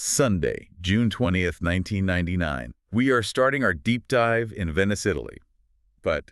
Sunday, June 20th, 1999. We are starting our deep dive in Venice, Italy. But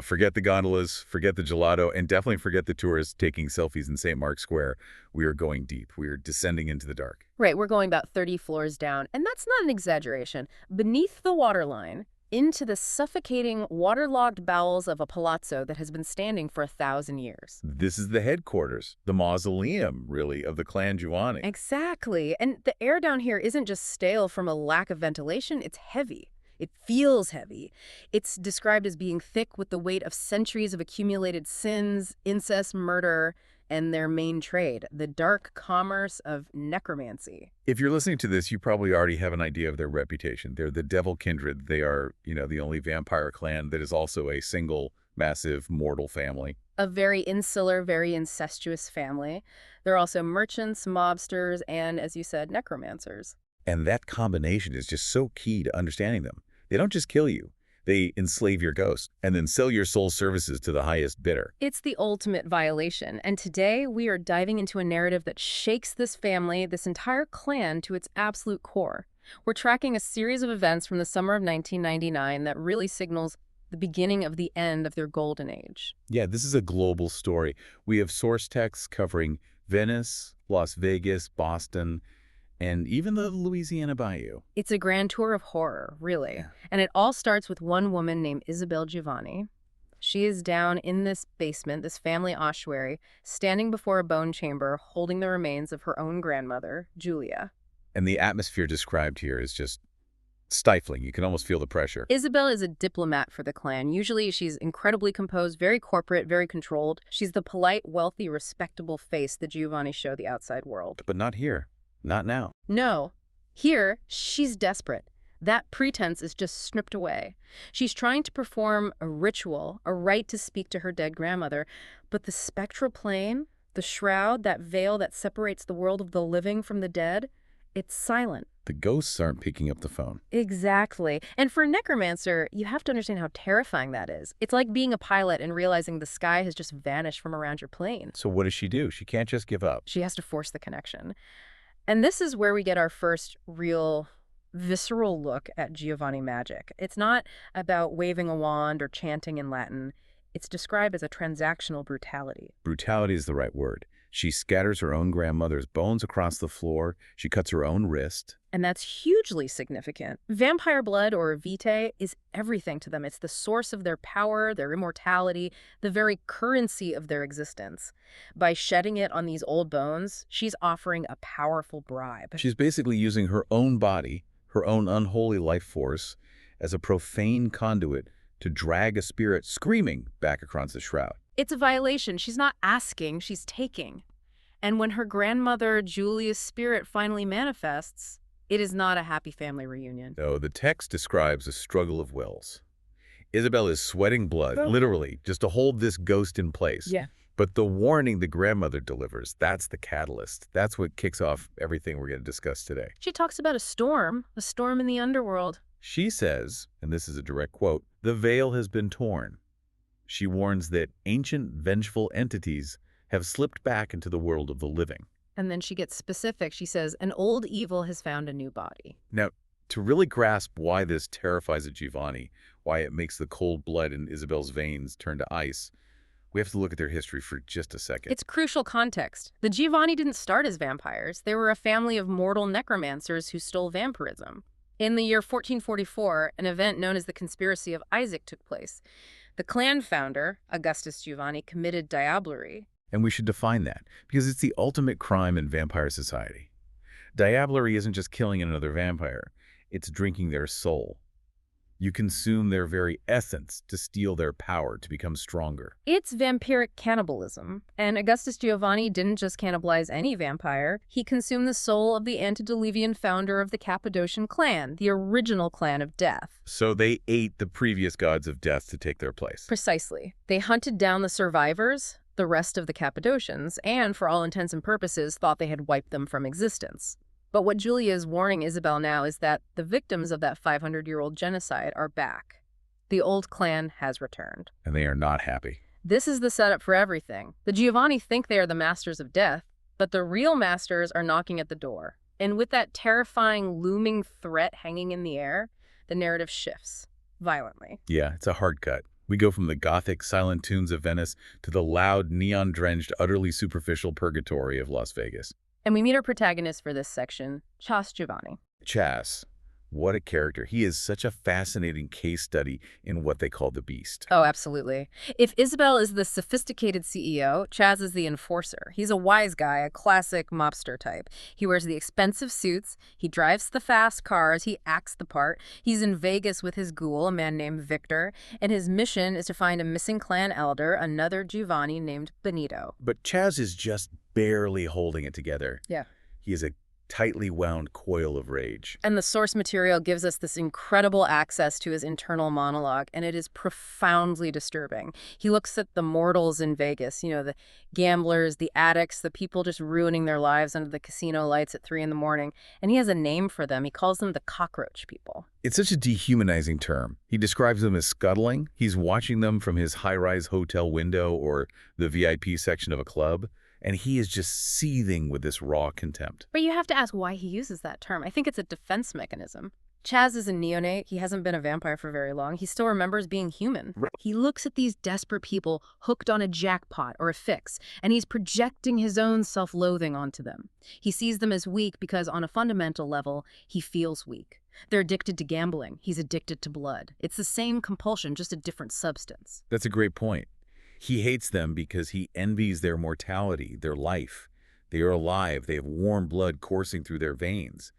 forget the gondolas, forget the gelato, and definitely forget the tourists taking selfies in St. Mark's Square. We are going deep. We are descending into the dark. Right, we're going about 30 floors down, and that's not an exaggeration. Beneath the waterline, into the suffocating, waterlogged bowels of a palazzo that has been standing for 1,000 years. This is the headquarters, the mausoleum, really, of the clan Giovanni. Exactly. And the air down here isn't just stale from a lack of ventilation, it's heavy. It feels heavy. It's described as being thick with the weight of centuries of accumulated sins, incest, murder, and their main trade, the dark commerce of necromancy. If you're listening to this, you probably already have an idea of their reputation. They're the devil kindred. They are, the only vampire clan that is also a single, massive, mortal family. A very insular, very incestuous family. They're also merchants, mobsters, and, as you said, necromancers. And that combination is just so key to understanding them. They don't just kill you. They enslave your ghost and then sell your soul services to the highest bidder. It's the ultimate violation, and today we are diving into a narrative that shakes this family, this entire clan, to its absolute core. We're tracking a series of events from the summer of 1999 that really signals the beginning of the end of their golden age. Yeah, this is a global story. We have source texts covering Venice, Las Vegas, Boston, and even the Louisiana Bayou. It's a grand tour of horror, really. Yeah. And it all starts with one woman named Isabel Giovanni. She is down in this basement, this family ossuary, standing before a bone chamber, holding the remains of her own grandmother, Julia. And the atmosphere described here is just stifling. You can almost feel the pressure. Isabel is a diplomat for the clan. Usually she's incredibly composed, very corporate, very controlled. She's the polite, wealthy, respectable face that Giovanni show the outside world. But not here. Not now. No. Here, she's desperate. That pretense is just stripped away. She's trying to perform a ritual, a rite to speak to her dead grandmother, but the spectral plane, the shroud, that veil that separates the world of the living from the dead, it's silent. The ghosts aren't picking up the phone. Exactly. And for a necromancer, you have to understand how terrifying that is. It's like being a pilot and realizing the sky has just vanished from around your plane. So what does she do? She can't just give up. She has to force the connection. And this is where we get our first real visceral look at Giovanni magic. It's not about waving a wand or chanting in Latin. It's described as a transactional brutality. Brutality is the right word. She scatters her own grandmother's bones across the floor. She cuts her own wrist. And that's hugely significant. Vampire blood, or vitae, is everything to them. It's the source of their power, their immortality, the very currency of their existence. By shedding it on these old bones, she's offering a powerful bribe. She's basically using her own body, her own unholy life force, as a profane conduit to drag a spirit screaming back across the shroud. It's a violation. She's not asking, she's taking. And when her grandmother, Julia's spirit, finally manifests, it is not a happy family reunion. No, the text describes a struggle of wills. Isabel is sweating blood, literally, just to hold this ghost in place. Yeah. But the warning the grandmother delivers, that's the catalyst. That's what kicks off everything we're going to discuss today. She talks about a storm in the underworld. She says, and this is a direct quote, "The veil has been torn." She warns that ancient, vengeful entities have slipped back into the world of the living. And then she gets specific. She says, an old evil has found a new body. Now, to really grasp why this terrifies a Giovanni, why it makes the cold blood in Isabel's veins turn to ice, we have to look at their history for just a second. It's crucial context. The Giovanni didn't start as vampires. They were a family of mortal necromancers who stole vampirism. In the year 1444, an event known as the Conspiracy of Isaac took place. The clan founder, Augustus Giovanni, committed diablerie. And we should define that, because it's the ultimate crime in vampire society. Diablerie isn't just killing another vampire, it's drinking their soul. You consume their very essence to steal their power to become stronger. It's vampiric cannibalism. And Augustus Giovanni didn't just cannibalize any vampire. He consumed the soul of the antediluvian founder of the Cappadocian clan, the original clan of death. So they ate the previous gods of death to take their place. Precisely. They hunted down the survivors, the rest of the Cappadocians, and for all intents and purposes thought they had wiped them from existence. But what Julia is warning Isabel now is that the victims of that 500-year-old genocide are back. The old clan has returned. And they are not happy. This is the setup for everything. The Giovanni think they are the masters of death, but the real masters are knocking at the door. And with that terrifying, looming threat hanging in the air, the narrative shifts violently. Yeah, it's a hard cut. We go from the gothic, silent tunes of Venice to the loud, neon-drenched, utterly superficial purgatory of Las Vegas. And we meet our protagonist for this section, Giovanni. Chas, what a character. He is such a fascinating case study in what they call the beast. Oh, absolutely. If Isabel is the sophisticated CEO, Chaz is the enforcer. He's a wise guy, a classic mobster type. He wears the expensive suits, he drives the fast cars, he acts the part. He's in Vegas with his ghoul, a man named Victor, and his mission is to find a missing clan elder, another Giovanni named Benito. But Chaz is just barely holding it together. Yeah. He is a tightly wound coil of rage. And the source material gives us this incredible access to his internal monologue, and it is profoundly disturbing. He looks at the mortals in Vegas, the gamblers, the addicts, the people just ruining their lives under the casino lights at 3 a.m, and he has a name for them. He calls them the cockroach people. It's such a dehumanizing term. He describes them as scuttling. He's watching them from his high-rise hotel window or the VIP section of a club, and he is just seething with this raw contempt. But you have to ask why he uses that term. I think it's a defense mechanism. Chaz is a neonate. He hasn't been a vampire for very long. He still remembers being human. He looks at these desperate people hooked on a jackpot or a fix, and he's projecting his own self-loathing onto them. He sees them as weak because on a fundamental level, he feels weak. They're addicted to gambling. He's addicted to blood. It's the same compulsion, just a different substance. That's a great point. He hates them because he envies their mortality, their life. They are alive. They have warm blood coursing through their veins.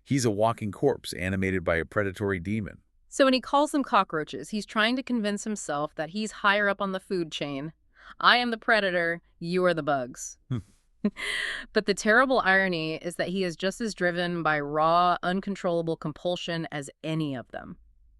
He's a walking corpse animated by a predatory demon. So when he calls them cockroaches, he's trying to convince himself that he's higher up on the food chain. I am the predator, you are the bugs. But the terrible irony is that he is just as driven by raw, uncontrollable compulsion as any of them.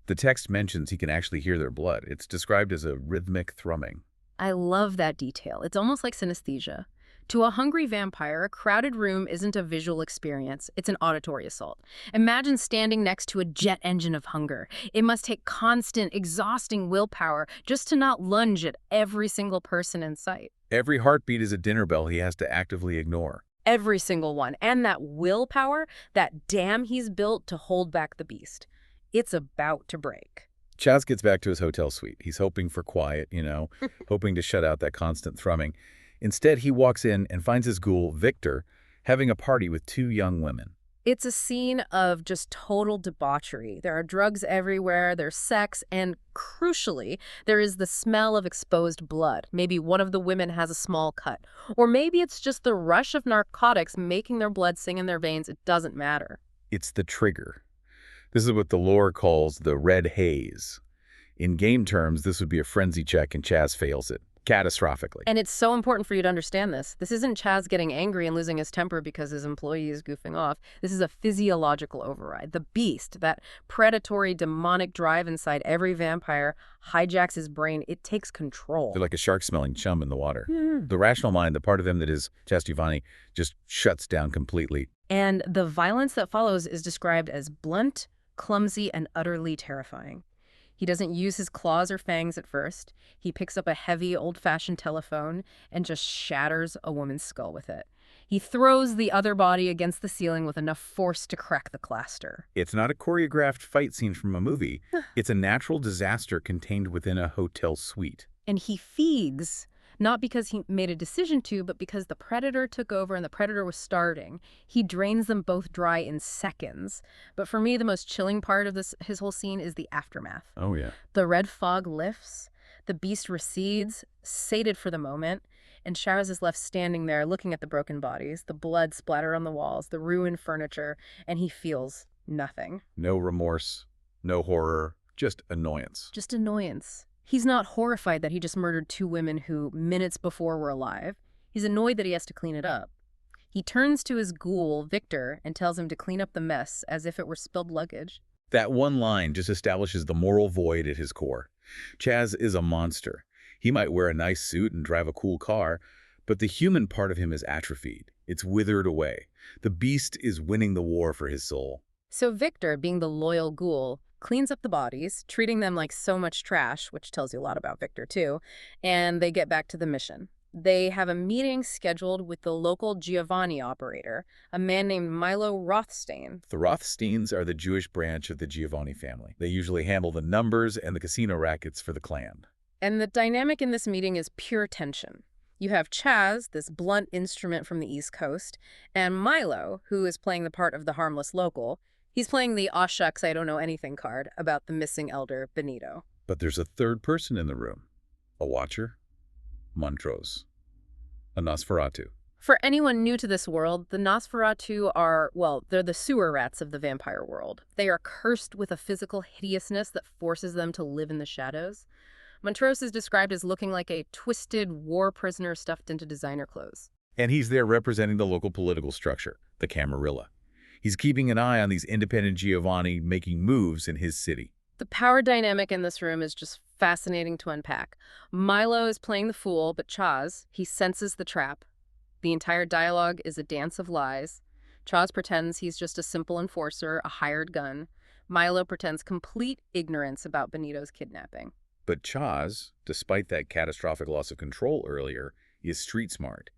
The text mentions he can actually hear their blood. It's described as a rhythmic thrumming. I love that detail. It's almost like synesthesia. To a hungry vampire, a crowded room isn't a visual experience. It's an auditory assault. Imagine standing next to a jet engine of hunger. It must take constant, exhausting willpower just to not lunge at every single person in sight. Every heartbeat is a dinner bell he has to actively ignore. Every single one. And that willpower, that dam he's built to hold back the beast. It's about to break. Chaz gets back to his hotel suite. He's hoping for quiet, hoping to shut out that constant thrumming. Instead, he walks in and finds his ghoul, Victor, having a party with 2 young women. It's a scene of just total debauchery. There are drugs everywhere, there's sex, and crucially, there is the smell of exposed blood. Maybe one of the women has a small cut. Or maybe it's just the rush of narcotics making their blood sing in their veins. It doesn't matter. It's the trigger. This is what the lore calls the red haze. In game terms, this would be a frenzy check, and Chaz fails it catastrophically. And it's so important for you to understand this. This isn't Chaz getting angry and losing his temper because his employee is goofing off. This is a physiological override. The beast, that predatory, demonic drive inside every vampire, hijacks his brain. It takes control. They're like a shark-smelling chum in the water. The rational mind, the part of him that is Chaz Giovanni, just shuts down completely. And the violence that follows is described as blunt, clumsy, and utterly terrifying. He doesn't use his claws or fangs at first. He picks up a heavy, old-fashioned telephone and just shatters a woman's skull with it. He throws the other body against the ceiling with enough force to crack the plaster. It's not a choreographed fight scene from a movie. It's a natural disaster contained within a hotel suite. And he feeds, not because he made a decision to, but because the predator took over and the predator was starving. He drains them both dry in seconds. But for me, the most chilling part of his whole scene is the aftermath. Oh, yeah. The red fog lifts, the beast recedes, sated for the moment, and Charaz is left standing there looking at the broken bodies, the blood splattered on the walls, the ruined furniture, and he feels nothing. No remorse, no horror, just annoyance. Just annoyance. He's not horrified that he just murdered 2 women who, minutes before, were alive. He's annoyed that he has to clean it up. He turns to his ghoul, Victor, and tells him to clean up the mess as if it were spilled luggage. That one line just establishes the moral void at his core. Chaz is a monster. He might wear a nice suit and drive a cool car, but the human part of him is atrophied. It's withered away. The beast is winning the war for his soul. So Victor, being the loyal ghoul, cleans up the bodies, treating them like so much trash, which tells you a lot about Victor too, and they get back to the mission. They have a meeting scheduled with the local Giovanni operator, a man named Milo Rothstein. The Rothsteins are the Jewish branch of the Giovanni family. They usually handle the numbers and the casino rackets for the clan. And the dynamic in this meeting is pure tension. You have Chaz, this blunt instrument from the East Coast, and Milo, who is playing the part of the harmless local. He's playing the "aw shucks, I don't know anything" card about the missing elder, Benito. But there's a third person in the room. A watcher. Montrose. A Nosferatu. For anyone new to this world, the Nosferatu are, well, they're the sewer rats of the vampire world. They are cursed with a physical hideousness that forces them to live in the shadows. Montrose is described as looking like a twisted war prisoner stuffed into designer clothes. And he's there representing the local political structure, the Camarilla. He's keeping an eye on these independent Giovanni making moves in his city. The power dynamic in this room is just fascinating to unpack. Milo is playing the fool, but Chaz, he senses the trap. The entire dialogue is a dance of lies. Chaz pretends he's just a simple enforcer, a hired gun. Milo pretends complete ignorance about Benito's kidnapping. But Chaz, despite that catastrophic loss of control earlier, is street smart.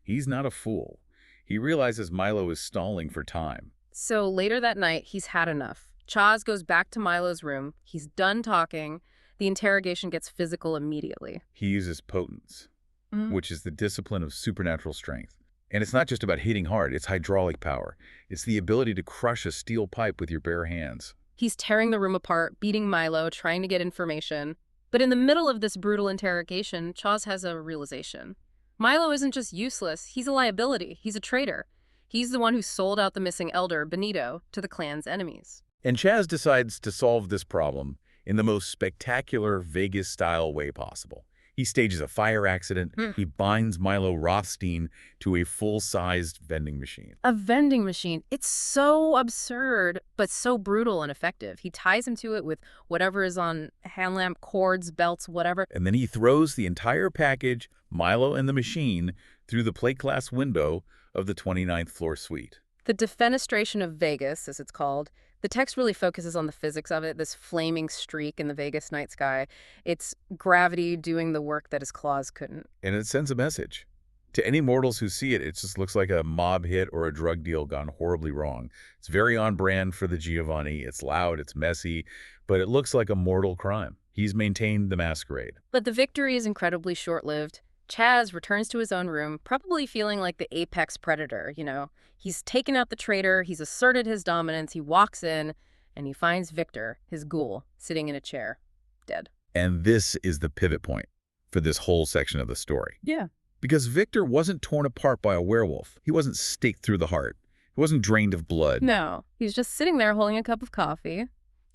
He's not a fool. He realizes Milo is stalling for time. So later that night, he's had enough. Chaz goes back to Milo's room. He's done talking. The interrogation gets physical immediately. He uses potence, which is the discipline of supernatural strength. And it's not just about hitting hard, it's hydraulic power. It's the ability to crush a steel pipe with your bare hands. He's tearing the room apart, beating Milo, trying to get information. But in the middle of this brutal interrogation, Chaz has a realization. Milo isn't just useless, he's a liability. He's a traitor. He's the one who sold out the missing elder, Benito, to the clan's enemies. And Chaz decides to solve this problem in the most spectacular Vegas-style way possible. He stages a fire accident. He binds Milo Rothstein to a full-sized vending machine. A vending machine. It's so absurd, but so brutal and effective. He ties him to it with whatever is on hand lamp, cords, belts, whatever. And then he throws the entire package, Milo and the machine, through the plate glass window of the 29th floor suite. The defenestration of Vegas, as it's called, the text really focuses on the physics of it, this flaming streak in the Vegas night sky. It's gravity doing the work that his claws couldn't. And it sends a message. To any mortals who see it, it just looks like a mob hit or a drug deal gone horribly wrong. It's very on brand for the Giovanni. It's loud, it's messy, but it looks like a mortal crime. He's maintained the masquerade. But the victory is incredibly short-lived. Chaz returns to his own room, probably feeling like the apex predator, you know. He's taken out the traitor, he's asserted his dominance, he walks in, and he finds Victor, his ghoul, sitting in a chair, dead. And this is the pivot point for this whole section of the story. Yeah. Because Victor wasn't torn apart by a werewolf. He wasn't staked through the heart. He wasn't drained of blood. No, he's just sitting there holding a cup of coffee,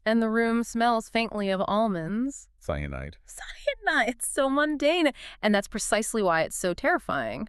and the room smells faintly of almonds. Cyanide. Cyanide, it's so mundane, and that's precisely why it's so terrifying.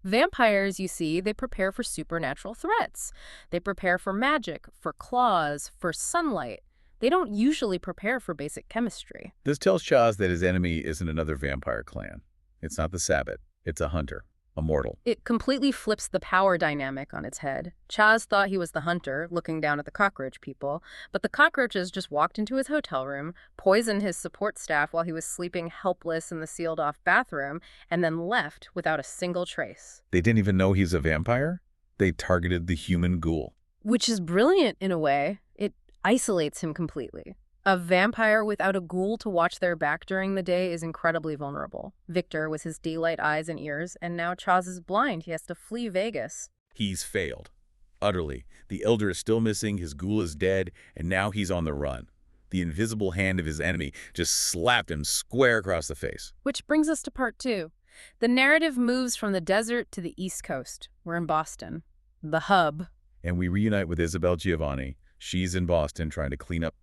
Vampires, you see, they prepare for supernatural threats. They prepare for magic, for claws, for sunlight. They don't usually prepare for basic chemistry. This tells Chaz that his enemy isn't another vampire clan. It's not the Sabbat. It's a hunter, a mortal. It completely flips the power dynamic on its head. Chaz thought he was the hunter, looking down at the cockroach people, but the cockroaches just walked into his hotel room, poisoned his support staff while he was sleeping helpless in the sealed-off bathroom, and then left without a single trace. They didn't even know he's a vampire? They targeted the human ghoul. Which is brilliant in a way. It isolates him completely. A vampire without a ghoul to watch their back during the day is incredibly vulnerable. Victor with his daylight eyes and ears, and now Chaz is blind. He has to flee Vegas. He's failed. Utterly. The elder is still missing, his ghoul is dead, and now he's on the run. The invisible hand of his enemy just slapped him square across the face. Which brings us to part 2. The narrative moves from the desert to the East Coast. We're in Boston, the hub. And we reunite with Isabel Giovanni. She's in Boston trying to clean up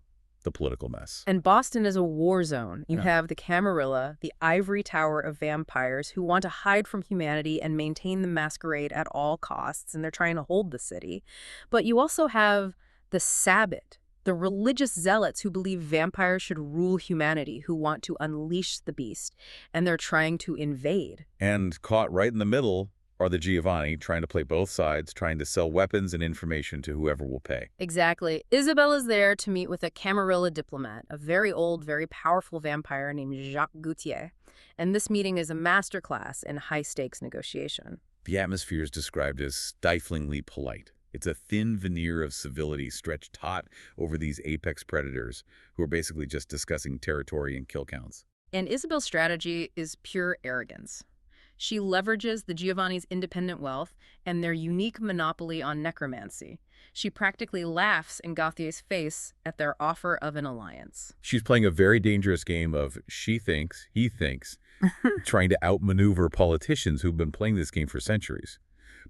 the political mess. And Boston is a war zone. You have the Camarilla, the ivory tower of vampires who want to hide from humanity and maintain the masquerade at all costs, and they're trying to hold the city. But you also have the Sabbat, the religious zealots who believe vampires should rule humanity, who want to unleash the beast, and they're trying to invade. And caught right in the middle are the Giovanni, trying to play both sides, trying to sell weapons and information to whoever will pay. Exactly. Isabelle is there to meet with a Camarilla diplomat, a very old, very powerful vampire named Jacques Gautier. And this meeting is a masterclass in high-stakes negotiation. The atmosphere is described as stiflingly polite. It's a thin veneer of civility stretched taut over these apex predators who are basically just discussing territory and kill counts. And Isabel's strategy is pure arrogance. She leverages the Giovanni's independent wealth and their unique monopoly on necromancy. She practically laughs in Gauthier's face at their offer of an alliance. She's playing a very dangerous game of she thinks, he thinks, trying to outmaneuver politicians who've been playing this game for centuries.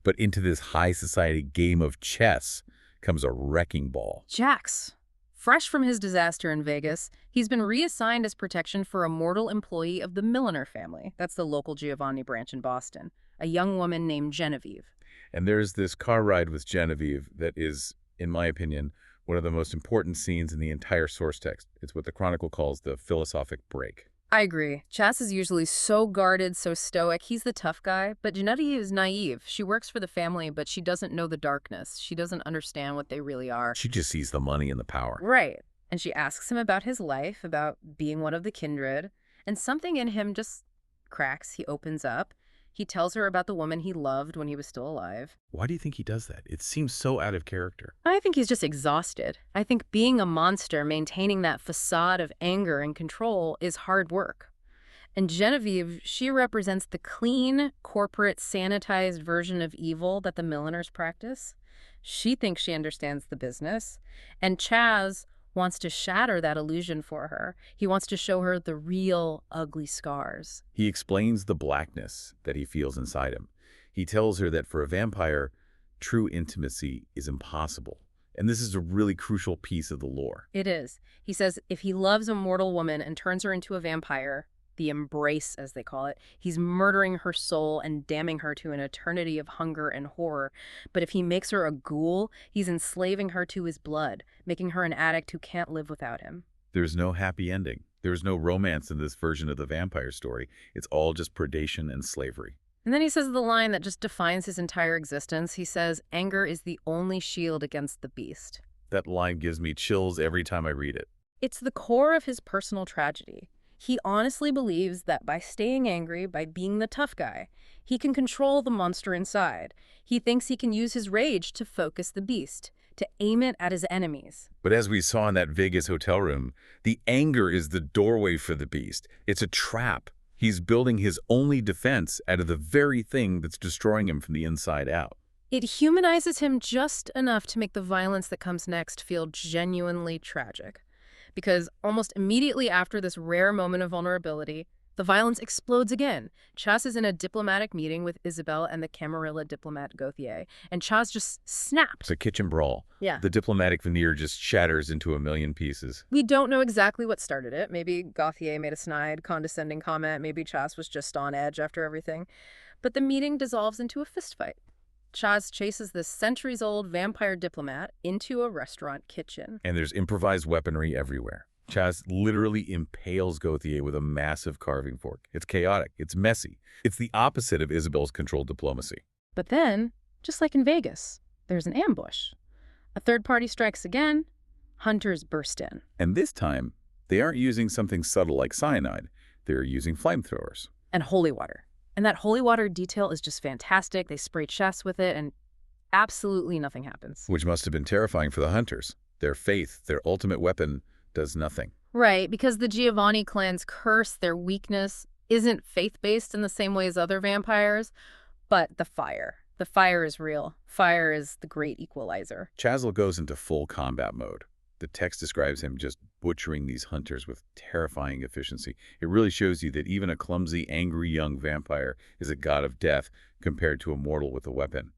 But into this high society game of chess comes a wrecking ball. Jax. Fresh from his disaster in Vegas, he's been reassigned as protection for a mortal employee of the Milliner family. That's the local Giovanni branch in Boston. A young woman named Genevieve. And there's this car ride with Genevieve that is, in my opinion, one of the most important scenes in the entire source text. It's what the Chronicle calls the philosophic break. I agree. Chas is usually so guarded, so stoic. He's the tough guy. But Genevieve is naive. She works for the family, but she doesn't know the darkness. She doesn't understand what they really are. She just sees the money and the power. Right. And she asks him about his life, about being one of the kindred. And something in him just cracks. He opens up. He tells her about the woman he loved when he was still alive. Why do you think he does that? It seems so out of character. I think he's just exhausted. I think being a monster, maintaining that facade of anger and control is hard work. And Genevieve, she represents the clean, corporate, sanitized version of evil that the Milliners practice. She thinks she understands the business. And Chaz wants to shatter that illusion for her. He wants to show her the real, ugly scars. He explains the blackness that he feels inside him. He tells her that for a vampire, true intimacy is impossible. And this is a really crucial piece of the lore. It is. He says if he loves a mortal woman and turns her into a vampire, the embrace, as they call it, he's murdering her soul and damning her to an eternity of hunger and horror. But if he makes her a ghoul, he's enslaving her to his blood, making her an addict who can't live without him. There's no happy ending. There's no romance in this version of the vampire story. It's all just predation and slavery. And then he says the line that just defines his entire existence. He says, anger is the only shield against the beast. That line gives me chills every time I read it. It's the core of his personal tragedy. He honestly believes that by staying angry, by being the tough guy, he can control the monster inside. He thinks he can use his rage to focus the beast, to aim it at his enemies. But as we saw in that Vegas hotel room, the anger is the doorway for the beast. It's a trap. He's building his only defense out of the very thing that's destroying him from the inside out. It humanizes him just enough to make the violence that comes next feel genuinely tragic. Because almost immediately after this rare moment of vulnerability, the violence explodes again. Chas is in a diplomatic meeting with Isabelle and the Camarilla diplomat Gauthier, and Chas just snaps. It's a kitchen brawl. Yeah. The diplomatic veneer just shatters into a million pieces. We don't know exactly what started it. Maybe Gauthier made a snide, condescending comment. Maybe Chas was just on edge after everything. But the meeting dissolves into a fistfight. Chaz chases this centuries-old vampire diplomat into a restaurant kitchen. And there's improvised weaponry everywhere. Chaz literally impales Gauthier with a massive carving fork. It's chaotic. It's messy. It's the opposite of Isabelle's controlled diplomacy. But then, just like in Vegas, there's an ambush. A third party strikes again. Hunters burst in. And this time, they aren't using something subtle like cyanide. They're using flamethrowers. And holy water. And that holy water detail is just fantastic. They spray chests with it, and absolutely nothing happens. Which must have been terrifying for the hunters. Their faith, their ultimate weapon, does nothing. Right, because the Giovanni clan's curse, their weakness, isn't faith-based in the same way as other vampires, but the fire. The fire is real. Fire is the great equalizer. Chazal goes into full combat mode. The text describes him just butchering these hunters with terrifying efficiency. It really shows you that even a clumsy, angry young vampire is a god of death compared to a mortal with a weapon.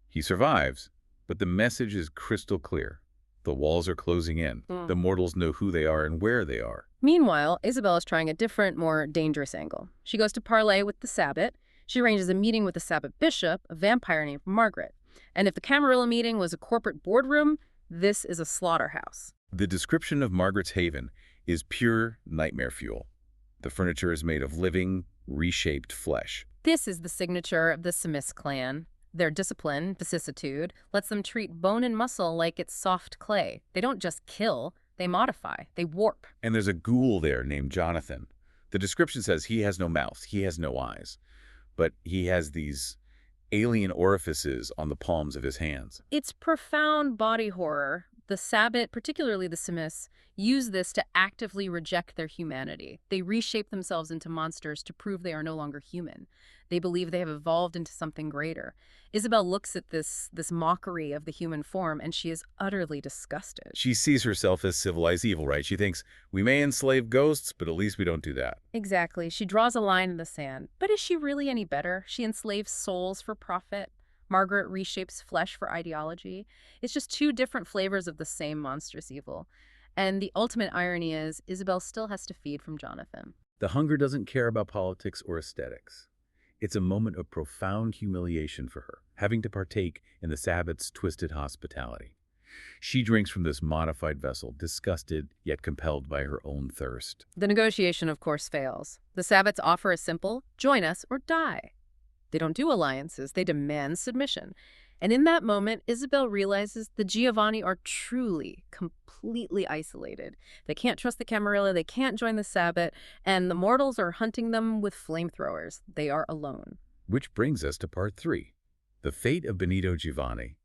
He survives, but the message is crystal clear. The walls are closing in. The mortals know who they are and where they are. Meanwhile, Isabelle is trying a different, more dangerous angle. She goes to parley with the Sabbat. She arranges a meeting with the Sabbat bishop, a vampire named Margaret. And if the Camarilla meeting was a corporate boardroom, this is a slaughterhouse. The description of Margaret's haven is pure nightmare fuel. The furniture is made of living, reshaped flesh. This is the signature of the Simis clan. Their discipline, vicissitude, lets them treat bone and muscle like it's soft clay. They don't just kill, they modify, they warp. And there's a ghoul there named Jonathan. The description says he has no mouth, he has no eyes, but he has these alien orifices on the palms of his hands. It's profound body horror. The Sabbat, particularly the Simis, use this to actively reject their humanity. They reshape themselves into monsters to prove they are no longer human. They believe they have evolved into something greater. Isabel looks at this mockery of the human form, and she is utterly disgusted. She sees herself as civilized evil, right? She thinks, we may enslave ghosts, but at least we don't do that. Exactly. She draws a line in the sand. But is she really any better? She enslaves souls for profit. Margaret reshapes flesh for ideology. It's just two different flavors of the same monstrous evil. And the ultimate irony is, Isabel still has to feed from Jonathan. The hunger doesn't care about politics or aesthetics. It's a moment of profound humiliation for her, having to partake in the Sabbath's twisted hospitality. She drinks from this modified vessel, disgusted yet compelled by her own thirst. The negotiation, of course, fails. The Sabbats offer a simple, join us or die. They don't do alliances, they demand submission. And in that moment, Isabel realizes the Giovanni are truly, completely isolated. They can't trust the Camarilla, they can't join the Sabbat, and the mortals are hunting them with flamethrowers. They are alone. Which brings us to part 3, the fate of Benito Giovanni.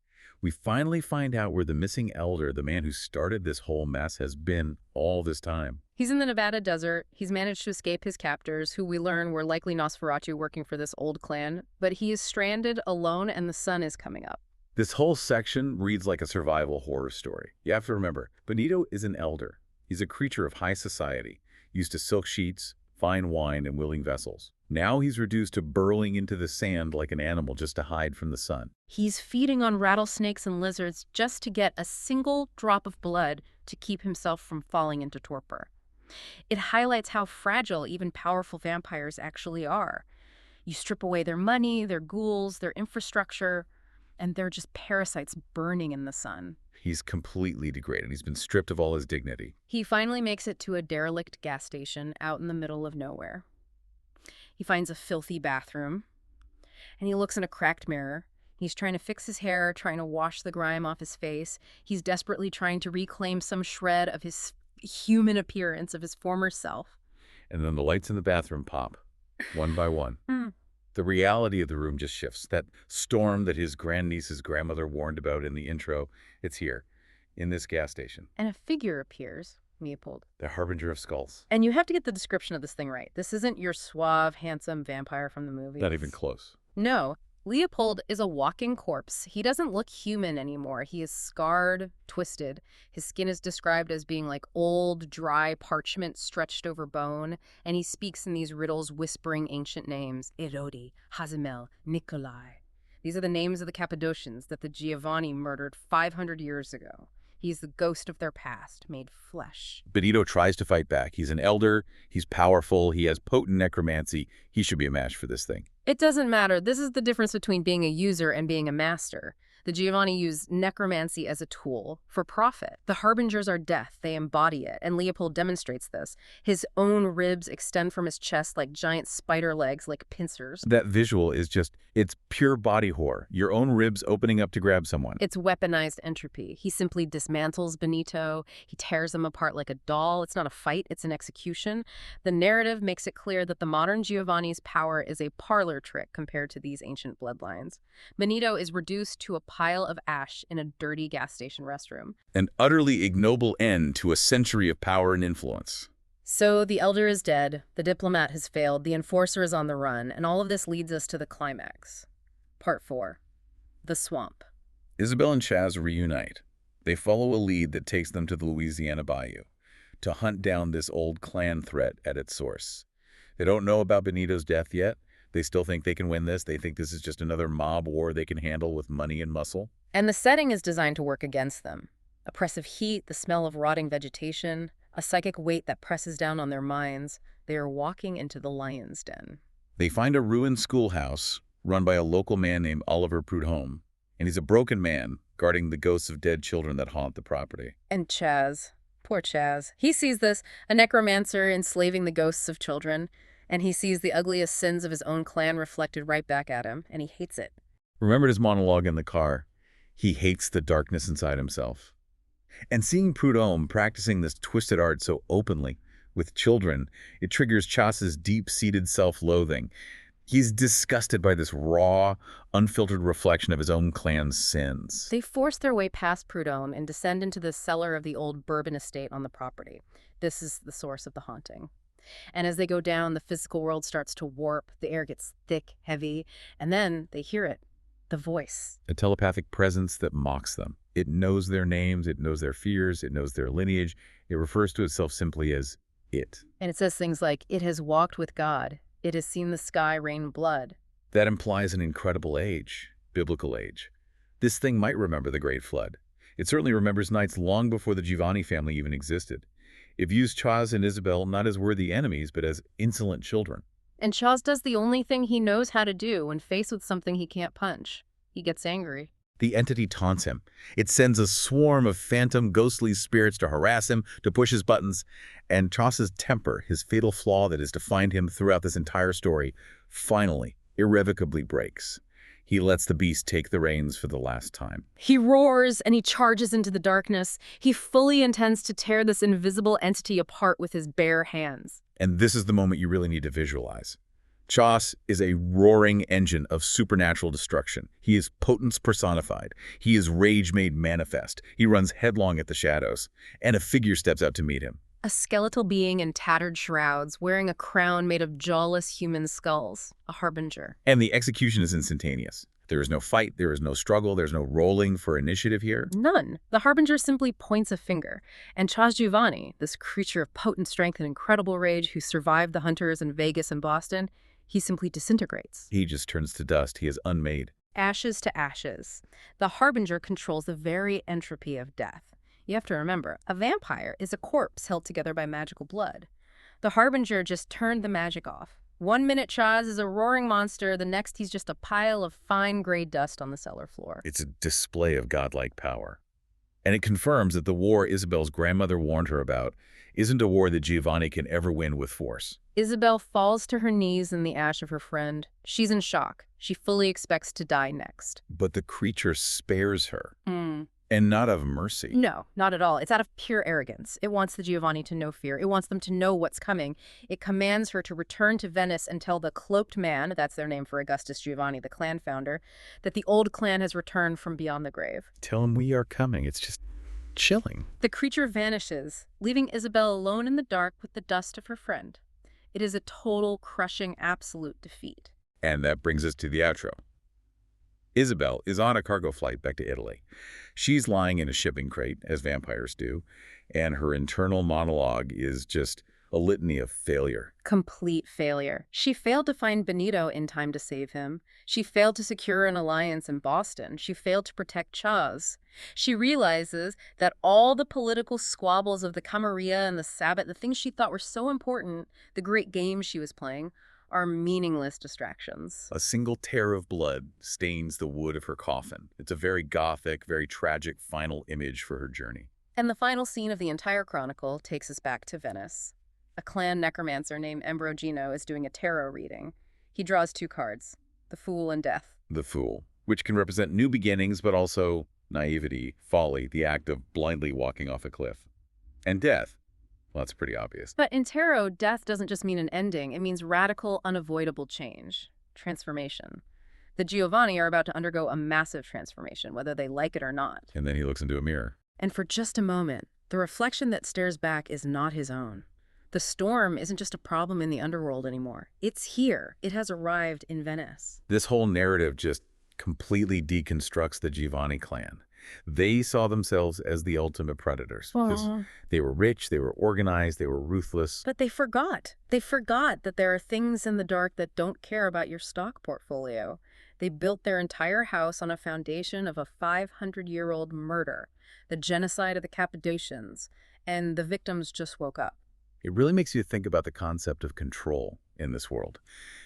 We finally find out where the missing elder, the man who started this whole mess, has been all this time. He's in the Nevada desert. He's managed to escape his captors, who we learn were likely Nosferatu working for this old clan. But he is stranded, alone, and the sun is coming up. This whole section reads like a survival horror story. You have to remember, Benito is an elder. He's a creature of high society, used to silk sheets, fine wine, and willing vessels. Now he's reduced to burrowing into the sand like an animal just to hide from the sun. He's feeding on rattlesnakes and lizards just to get a single drop of blood to keep himself from falling into torpor. It highlights how fragile even powerful vampires actually are. You strip away their money, their ghouls, their infrastructure, and they're just parasites burning in the sun. He's completely degraded. He's been stripped of all his dignity. He finally makes it to a derelict gas station out in the middle of nowhere. He finds a filthy bathroom, and he looks in a cracked mirror. He's trying to fix his hair, trying to wash the grime off his face. He's desperately trying to reclaim some shred of his human appearance, of his former self. And then the lights in the bathroom pop, one by one. The reality of the room just shifts. That storm that his grandniece's grandmother warned about in the intro, it's here, in this gas station. And a figure appears, Leopold. The harbinger of skulls. And you have to get the description of this thing right. This isn't your suave, handsome vampire from the movie. Not even close. No. Leopold is a walking corpse. He doesn't look human anymore. He is scarred, twisted. His skin is described as being like old, dry parchment stretched over bone, and he speaks in these riddles, whispering ancient names. Erodi, Hazimel, Nikolai. These are the names of the Cappadocians that the Giovanni murdered 500 years ago. He's the ghost of their past, made flesh. Benito tries to fight back. He's an elder, he's powerful, he has potent necromancy. He should be a match for this thing. It doesn't matter. This is the difference between being a user and being a master. The Giovanni use necromancy as a tool for profit. The harbingers are death. They embody it, and Leopold demonstrates this. His own ribs extend from his chest like giant spider legs, like pincers. That visual is just, it's pure body horror. Your own ribs opening up to grab someone. It's weaponized entropy. He simply dismantles Benito. He tears them apart like a doll. It's not a fight, it's an execution. The narrative makes it clear that the modern Giovanni's power is a parlor trick compared to these ancient bloodlines. Benito is reduced to a pile of ash in a dirty gas station restroom. An utterly ignoble end to a century of power and influence. So the elder is dead, the diplomat has failed, the enforcer is on the run, and all of this leads us to the climax. Part 4. The Swamp. Isabel and Chaz reunite. They follow a lead that takes them to the Louisiana Bayou to hunt down this old clan threat at its source. They don't know about Benito's death yet. They still think they can win this. They think this is just another mob war they can handle with money and muscle. And the setting is designed to work against them. Oppressive heat, the smell of rotting vegetation, a psychic weight that presses down on their minds. They are walking into the lion's den. They find a ruined schoolhouse run by a local man named Oliver Prudhomme, and he's a broken man guarding the ghosts of dead children that haunt the property. And Chaz, poor Chaz, he sees this, a necromancer enslaving the ghosts of children, And he sees the ugliest sins of his own clan reflected right back at him, and he hates it. Remembered his monologue in the car. He hates the darkness inside himself. And seeing Prudhomme practicing this twisted art so openly, with children, it triggers Chas's deep-seated self-loathing. He's disgusted by this raw, unfiltered reflection of his own clan's sins. They force their way past Prudhomme and descend into the cellar of the old Bourbon estate on the property. This is the source of the haunting. And as they go down, the physical world starts to warp, the air gets thick, heavy, and then they hear it, the voice. A telepathic presence that mocks them. It knows their names, it knows their fears, it knows their lineage. It refers to itself simply as it. And it says things like, "It has walked with God. It has seen the sky rain blood." That implies an incredible age, biblical age. This thing might remember the Great Flood. It certainly remembers nights long before the Giovanni family even existed. It views Chas and Isabel not as worthy enemies, but as insolent children. And Chas does the only thing he knows how to do when faced with something he can't punch. He gets angry. The entity taunts him. It sends a swarm of phantom, ghostly spirits to harass him, to push his buttons. And Chas's temper, his fatal flaw that has defined him throughout this entire story, finally, irrevocably breaks. He lets the beast take the reins for the last time. He roars and he charges into the darkness. He fully intends to tear this invisible entity apart with his bare hands. And this is the moment you really need to visualize. Chas is a roaring engine of supernatural destruction. He is potence personified. He is rage made manifest. He runs headlong at the shadows, and a figure steps out to meet him. A skeletal being in tattered shrouds, wearing a crown made of jawless human skulls. A harbinger. And the execution is instantaneous. There is no fight, there is no struggle, there's no rolling for initiative here. None. The harbinger simply points a finger. And Chas Giovanni, this creature of potent strength and incredible rage who survived the hunters in Vegas and Boston, he simply disintegrates. He just turns to dust. He is unmade. Ashes to ashes. The harbinger controls the very entropy of death. You have to remember, a vampire is a corpse held together by magical blood. The harbinger just turned the magic off. 1 minute Chas is a roaring monster, the next he's just a pile of fine gray dust on the cellar floor. It's a display of godlike power. And it confirms that the war Isabel's grandmother warned her about isn't a war that Giovanni can ever win with force. Isabel falls to her knees in the ash of her friend. She's in shock. She fully expects to die next. But the creature spares her. And not of mercy. No, not at all. It's out of pure arrogance. It wants the Giovanni to know fear. It wants them to know what's coming. It commands her to return to Venice and tell the cloaked man, that's their name for Augustus Giovanni, the clan founder, that the old clan has returned from beyond the grave. Tell him we are coming. It's just chilling. The creature vanishes, leaving Isabel alone in the dark with the dust of her friend. It is a total, crushing, absolute defeat. And that brings us to the outro. Isabel is on a cargo flight back to Italy. She's lying in a shipping crate, as vampires do, and her internal monologue is just a litany of failure. Complete failure. She failed to find Benito in time to save him. She failed to secure an alliance in Boston. She failed to protect Chas. She realizes that all the political squabbles of the Camarilla and the Sabbat, the things she thought were so important, the great games she was playing, are meaningless distractions. A single tear of blood stains the wood of her coffin. It's a very gothic, very tragic final image for her journey. And the final scene of the entire chronicle takes us back to Venice. A clan necromancer named Ambrogino is doing a tarot reading. He draws 2 cards, the Fool and Death. The Fool, which can represent new beginnings, but also naivety, folly, the act of blindly walking off a cliff. And Death. Well, that's pretty obvious. But in tarot, death doesn't just mean an ending. It means radical, unavoidable change, transformation. The Giovanni are about to undergo a massive transformation, whether they like it or not. And then he looks into a mirror. And for just a moment, the reflection that stares back is not his own. The storm isn't just a problem in the underworld anymore. It's here. It has arrived in Venice. This whole narrative just completely deconstructs the Giovanni clan. They saw themselves as the ultimate predators. They were rich, they were organized, they were ruthless. But they forgot. They forgot that there are things in the dark that don't care about your stock portfolio. They built their entire house on a foundation of a 500-year-old murder, the genocide of the Cappadocians, and the victims just woke up. It really makes you think about the concept of control in this world.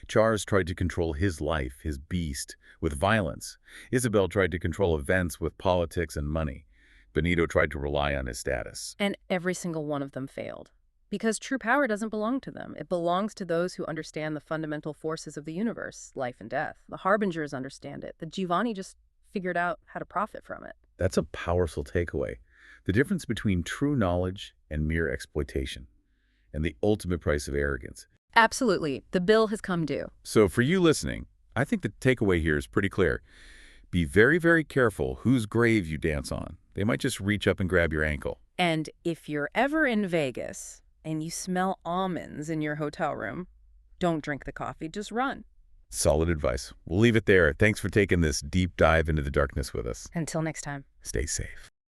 Chas tried to control his life, his beast, with violence. Isabel tried to control events with politics and money. Benito tried to rely on his status. And every single one of them failed. Because true power doesn't belong to them. It belongs to those who understand the fundamental forces of the universe, life and death. The Harbingers understand it. The Giovanni just figured out how to profit from it. That's a powerful takeaway. The difference between true knowledge and mere exploitation, and the ultimate price of arrogance. Absolutely. The bill has come due. So for you listening, I think the takeaway here is pretty clear. Be very, very careful whose grave you dance on. They might just reach up and grab your ankle. And if you're ever in Vegas and you smell almonds in your hotel room, don't drink the coffee, just run. Solid advice. We'll leave it there. Thanks for taking this deep dive into the darkness with us. Until next time. Stay safe.